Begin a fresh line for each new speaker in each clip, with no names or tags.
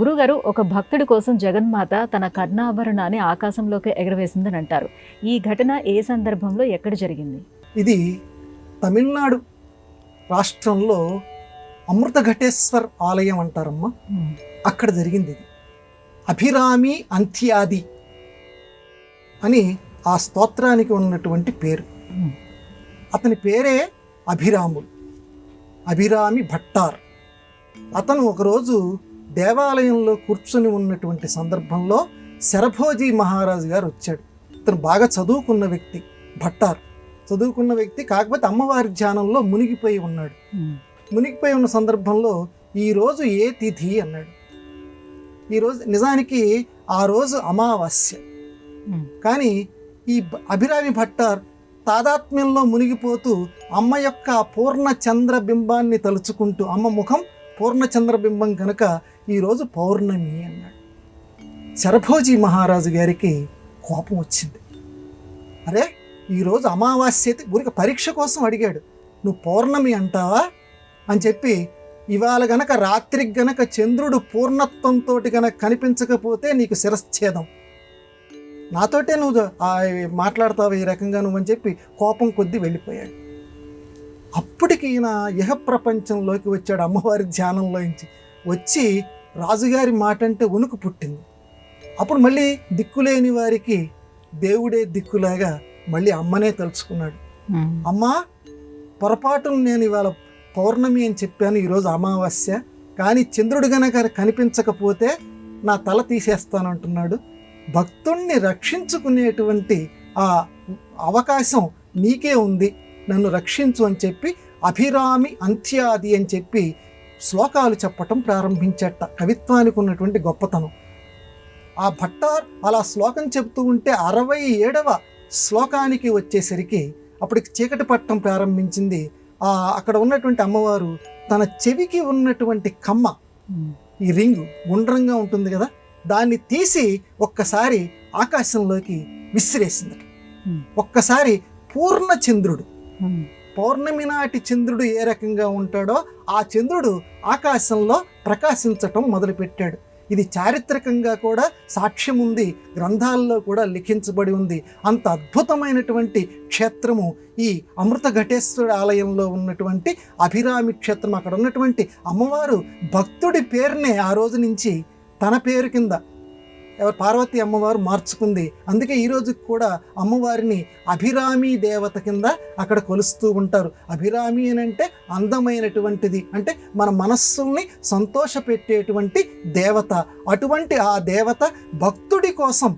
గురుగారు, ఒక భక్తుడి కోసం జగన్మాత తన కర్ణాభరణాన్ని ఆకాశంలోకి ఎగరవేసిందని అంటారు. ఈ ఘటన ఏ సందర్భంలో ఎక్కడ జరిగింది?
ఇది తమిళనాడు రాష్ట్రంలో అమృతఘటేశ్వర్ ఆలయం అంటారమ్మా. అక్కడ జరిగింది ఇది. అభిరామి అంత్యాది అని ఆ స్తోత్రానికి ఉన్నటువంటి పేరు. అతని పేరే అభిరాముడు, అభిరామి భట్టార్. అతను ఒకరోజు దేవాలయంలో కూర్చొని ఉన్నటువంటి సందర్భంలో శరభోజీ మహారాజు గారు వచ్చాడు. ఇతను బాగా చదువుకున్న వ్యక్తి, భట్టార్ చదువుకున్న వ్యక్తి. కాకపోతే అమ్మవారి ధ్యానంలో మునిగిపోయి ఉన్నాడు. మునిగిపోయి ఉన్న సందర్భంలో ఈరోజు ఏ తిథి అన్నాడు. ఈరోజు నిజానికి ఆ రోజు అమావాస్య. కానీ ఈ అభిరామి భట్టార్ తాదాత్మ్యంలో మునిగిపోతూ అమ్మ యొక్క పూర్ణ చంద్రబింబాన్ని తలుచుకుంటూ, అమ్మ ముఖం పూర్ణ చంద్రబింబం కనుక ఈరోజు పౌర్ణమి అన్నాడు. శరభోజీ మహారాజు గారికి కోపం వచ్చింది. అరే, ఈరోజు అమావాస్య, ఊరికి పరీక్ష కోసం అడిగాడు. నువ్వు పౌర్ణమి అంటావా అని చెప్పి, ఇవాళ గనక రాత్రికి గనక చంద్రుడు పూర్ణత్వంతో గనక కనిపించకపోతే నీకు శిరశ్ఛేదం, నాతోటే నువ్వు మాట్లాడతావు ఈ రకంగా నువ్వు అని చెప్పి కోపం కొద్దీ వెళ్ళిపోయాడు. అప్పటికి ఈయన ఇహ ప్రపంచంలోకి వచ్చాడు. అమ్మవారి ధ్యానంలోంచి వచ్చి రాజుగారి మాట అంటే వణుకు పుట్టింది. అప్పుడు మళ్ళీ దిక్కులేని వారికి దేవుడే దిక్కులాగా మళ్ళీ అమ్మనే తలుచుకున్నాడు. అమ్మా, పొరపాటును నేను ఇవాళ పౌర్ణమి అని చెప్పాను, ఈరోజు అమావాస్య, కానీ చంద్రుడు గనక కనిపించకపోతే నా తల తీసేస్తానంటున్నాడు. భక్తుణ్ణి రక్షించుకునేటువంటి ఆ అవకాశం నీకే ఉంది, నన్ను రక్షించు అని చెప్పి అభిరామి అంత్యాది అని చెప్పి శ్లోకాలు చెప్పటం ప్రారంభించట. కవిత్వానికి ఉన్నటువంటి గొప్పతనం. ఆ భట్టార్ అలా శ్లోకం చెప్తూ ఉంటే 67వ శ్లోకానికి వచ్చేసరికి అప్పటికి చీకటి పట్టడం ప్రారంభించింది. అక్కడ ఉన్నటువంటి అమ్మవారు తన చెవికి ఉన్నటువంటి కమ్మ, ఈ రింగు గుండ్రంగా ఉంటుంది కదా, దాన్ని తీసి ఒక్కసారి ఆకాశంలోకి విసిరేసింది. ఒక్కసారి పూర్ణ చంద్రుడు, పౌర్ణమి నాటి చంద్రుడు ఏ రకంగా ఉంటాడో ఆ చంద్రుడు ఆకాశంలో ప్రకాశించటం మొదలుపెట్టాడు. ఇది చారిత్రకంగా కూడా సాక్ష్యం ఉంది, గ్రంథాల్లో కూడా లిఖించబడి ఉంది. అంత అద్భుతమైనటువంటి క్షేత్రము ఈ అమృతఘటేశ్వర ఆలయంలో ఉన్నటువంటి అభిరామి క్షేత్రం. అక్కడ ఉన్నటువంటి అమ్మవారు భక్తుడి పేరునే ఆ రోజు నుంచి తన పేరు కింద పార్వతీ అమ్మవారు మార్చుకుంది. అందుకే ఈరోజు కూడా అమ్మవారిని అభిరామి దేవత కింద అక్కడ కొలుస్తూ ఉంటారు. అభిరామి అని అంటే అందమైనటువంటిది, అంటే మన మనస్సుల్ని సంతోషపెట్టేటువంటి దేవత. అటువంటి ఆ దేవత భక్తుడి కోసం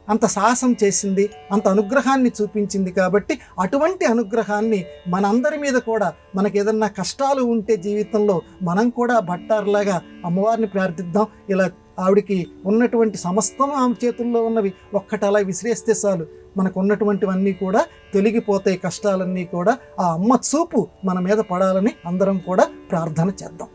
అంత సాహసం చేసింది, అంత అనుగ్రహాన్ని చూపించింది. కాబట్టి అటువంటి అనుగ్రహాన్ని మనందరి మీద కూడా, మనకి ఏదన్నా కష్టాలు ఉంటే జీవితంలో మనం కూడా భట్టారులాగా అమ్మవారిని ప్రార్థిద్దాం. ఇలా ఆవిడికి ఉన్నటువంటి సమస్తం ఆమె చేతుల్లో ఉన్నవి ఒక్కటి అలా విసిరేస్తే చాలు, మనకు ఉన్నటువంటివన్నీ కూడా తొలగిపోతాయి. కష్టాలన్నీ కూడా ఆ అమ్మ చూపు మన మీద పడాలని అందరం కూడా ప్రార్థన చేద్దాం.